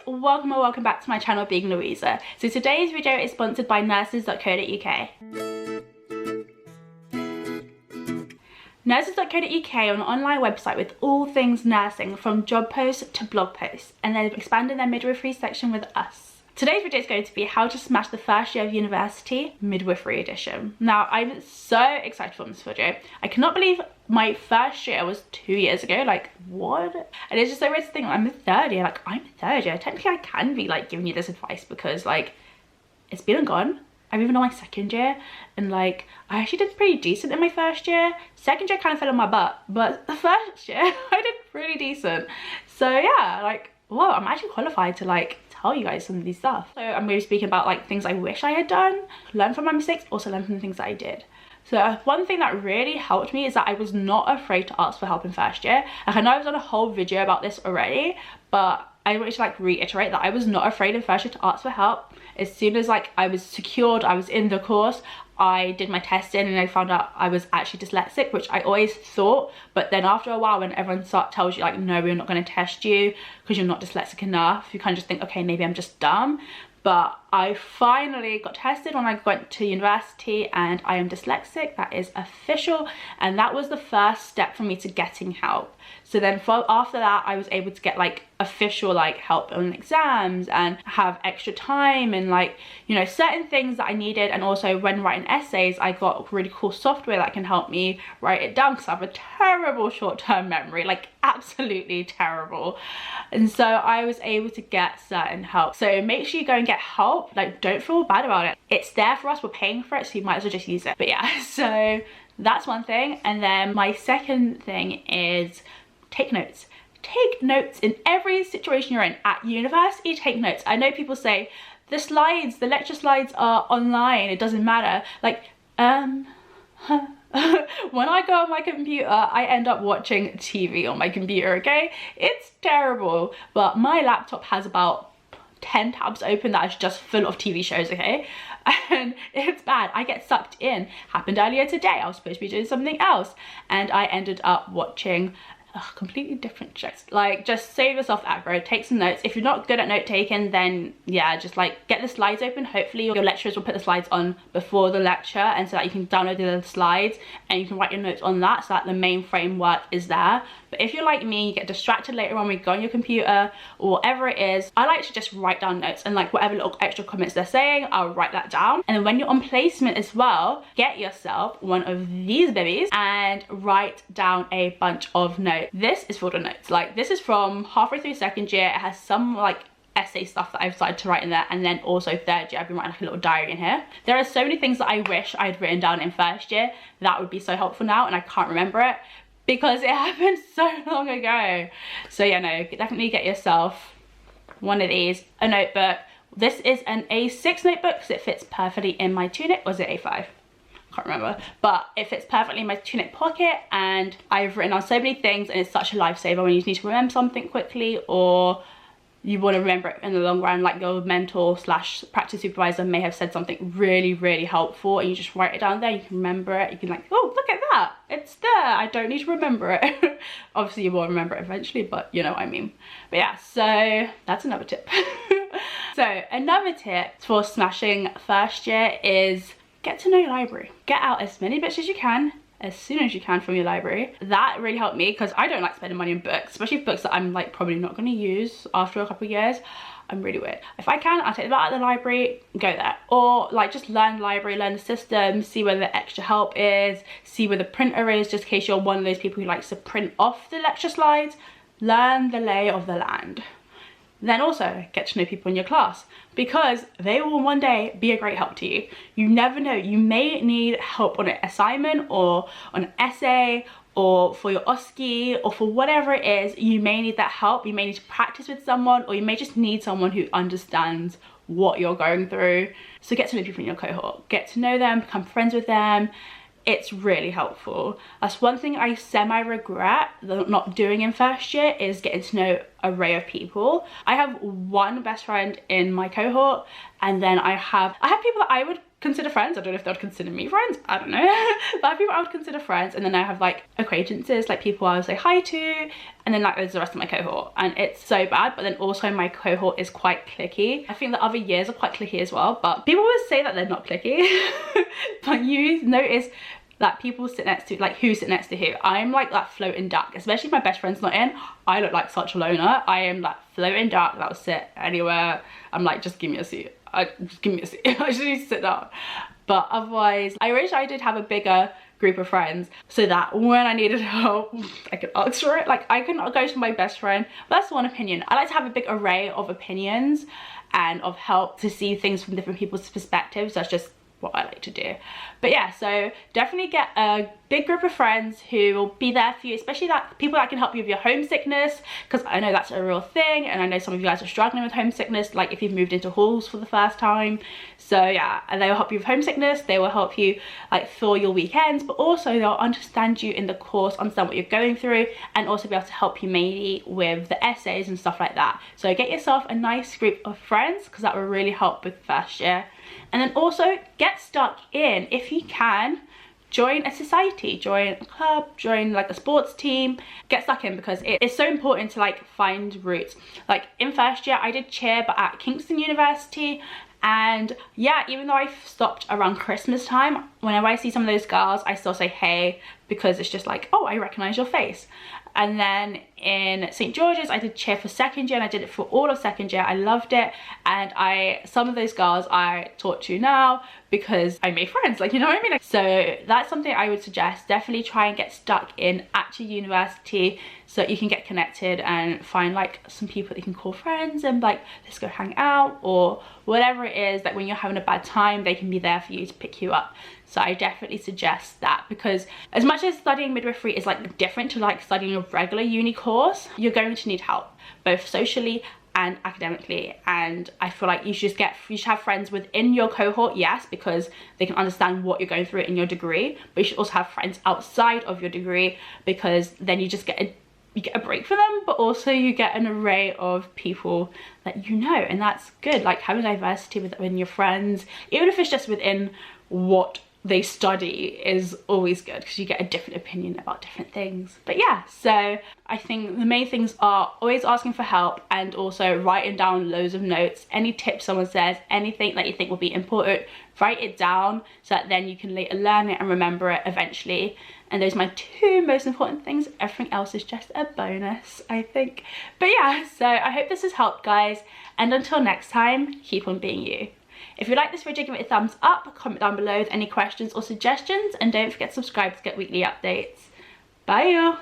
welcome or welcome back to my channel, Being Louisa. So today's video is sponsored by nurses.co.uk. Nurses.co.uk are an online website with all things nursing, from job posts to blog posts, and they've expanded their midwifery section with us. Today's video is going to be how to smash the first year of university, midwifery edition. Now, I'm so excited for this video. I cannot believe my first year was 2 years ago. Like, what? And it's just so weird to think, I'm a third year. Like, I'm a third year. Technically, I can be like giving you this advice because like, it's been and gone. I'm even on my second year, and like, I actually did pretty decent in my first year. Second year kind of fell on my butt, but the first year I did pretty decent. So yeah, like, whoa, I'm actually qualified to like tell you guys some of these stuff. So I'm going to be speaking about like things I wish I had done, learn from my mistakes, also learn from the things that I did. So one thing that really helped me is that I was not afraid to ask for help in first year. Like, I know I've done a whole video about this already, but I wanted to like reiterate that I was not afraid in first year to ask for help. As soon as like I was secured, I was in the course, I did my testing and I found out I was actually dyslexic, which I always thought. But then after a while, when everyone tells you like, no, we're not going to test you because you're not dyslexic enough, you kind of just think, okay, maybe I'm just dumb. But I finally got tested when I went to university and I am dyslexic. That is official, and that was the first step for me to getting help. So then after that, I was able to get like official like help on exams and have extra time and like, you know, certain things that I needed. And also when writing essays, I got really cool software that can help me write it down because I have a terrible short-term memory, like absolutely terrible. And so I was able to get certain help. So make sure you go and get help. Like, don't feel bad about it. It's there for us, we're paying for it, so you might as well just use it. But yeah, so that's one thing. And then my second thing is take notes. Take notes in every situation you're in. At university, take notes. I know people say the lecture slides are online, it doesn't matter. Like, when I go on my computer, I end up watching TV on my computer, okay? It's terrible. But my laptop has about 10 tabs open that is just full of TV shows, okay? And it's bad. I get sucked in. Happened earlier today. I was supposed to be doing something else and I ended up watching completely different shows. Like, just save yourself aggro, take some notes. If you're not good at note taking, then yeah, just like get the slides open. Hopefully your lecturers will put the slides on before the lecture, and so that you can download the slides and you can write your notes on that, so that the main framework is there. But if you're like me, you get distracted later on when you go on your computer or whatever it is, I like to just write down notes, and like whatever little extra comments they're saying, I'll write that down. And then when you're on placement as well, get yourself one of these babies and write down a bunch of notes. This is for the notes. Like, this is from halfway through second year. It has some like essay stuff that I've started to write in there, and then also third year I've been writing like a little diary in here. There are so many things that I wish I'd written down in first year that would be so helpful now, and I can't remember it because it happened so long ago. So yeah, no, definitely get yourself one of these, a notebook. This is an A6 notebook because it fits perfectly in my tunic. Was it A5? Can't remember, but it fits perfectly in my tunic pocket, and I've written on so many things, and it's such a lifesaver when you need to remember something quickly, or you want to remember it in the long run, like your mentor / practice supervisor may have said something really helpful and you just write it down there, you can remember it, you can like, oh, look at that, it's there, I don't need to remember it. Obviously you will remember it eventually, but you know what I mean. But yeah, so that's another tip. So another tip for smashing first year is get to know your library. Get out as many books as you can, as soon as you can, from your library. That really helped me because I don't like spending money on books, especially books that I'm like probably not going to use after a couple of years. I'm really weird. If I can, I'll take them out of the library, go there. Or like just learn the library, learn the system, see where the extra help is, see where the printer is, just in case you're one of those people who likes to print off the lecture slides. Learn the lay of the land. Then also get to know people in your class, because they will one day be a great help to you. You never know, you may need help on an assignment or on an essay or for your OSCE or for whatever it is. You may need that help. You may need to practice with someone, or you may just need someone who understands what you're going through. So get to know people in your cohort, get to know them, become friends with them. It's really helpful. That's one thing I semi-regret not doing in first year, is getting to know array of people. I have one best friend in my cohort, and then I have people that I would consider friends. I don't know if they would consider me friends, I don't know. But I have people I would consider friends, and then I have like acquaintances, like people I would say hi to, and then like there's the rest of my cohort. And it's so bad, but then also my cohort is quite cliquey. I think the other years are quite cliquey as well, but people always say that they're not cliquey. But you notice that people sit next to, like, who sit next to who. I'm like that floating duck, especially if my best friend's not in. I look like such a loner. I am that floating duck that will sit anywhere. I'm like, just give me a seat. Just give me a seat. I just need to sit down. But otherwise, I wish I did have a bigger group of friends so that when I needed help, I could ask for it. Like, I couldn't go to my best friend, but that's one opinion. I like to have a big array of opinions and of help to see things from different people's perspectives. That's just what I like to do. But yeah, so definitely get a big group of friends who will be there for you, especially that people that can help you with your homesickness, because I know that's a real thing, and I know some of you guys are struggling with homesickness, like if you've moved into halls for the first time. So yeah, and they will help you with homesickness. They will help you like for your weekends, but also they'll understand you in the course, understand what you're going through, and also be able to help you maybe with the essays and stuff like that. So get yourself a nice group of friends, because that will really help with first year. And then also get stuck in, if you can, join a society, join a club, join like a sports team. Get stuck in, because it's so important to like find roots. Like in first year I did cheer, but at Kingston University. And yeah, even though I stopped around Christmas time, whenever I see some of those girls, I still say hey, because it's just like, oh, I recognize your face. And then in St. George's, I did cheer for second year, and I did it for all of second year. I loved it. And some of those girls I talk to now because I made friends, like, you know what I mean? So that's something I would suggest. Definitely try and get stuck in at your university so that you can get connected and find like some people that you can call friends and like, let's go hang out, or whatever it is, that when you're having a bad time, they can be there for you to pick you up. So I definitely suggest that, because as much as studying midwifery is like different to like studying a regular uni course, you're going to need help, both socially and academically. And I feel like you should have friends within your cohort, yes, because they can understand what you're going through in your degree, but you should also have friends outside of your degree, because then you just get a break for them, but also you get an array of people that you know, and that's good. Like having diversity within your friends, even if it's just within what they study, is always good, because you get a different opinion about different things. But yeah, so I think the main things are always asking for help, and also writing down loads of notes. Any tips someone says, anything that you think will be important, write it down so that then you can later learn it and remember it eventually. And those are my two most important things. Everything else is just a bonus, I think. But yeah, so I hope this has helped, guys, and until next time, keep on being you. If you like this video, give it a thumbs up, comment down below with any questions or suggestions, and don't forget to subscribe to get weekly updates. Bye!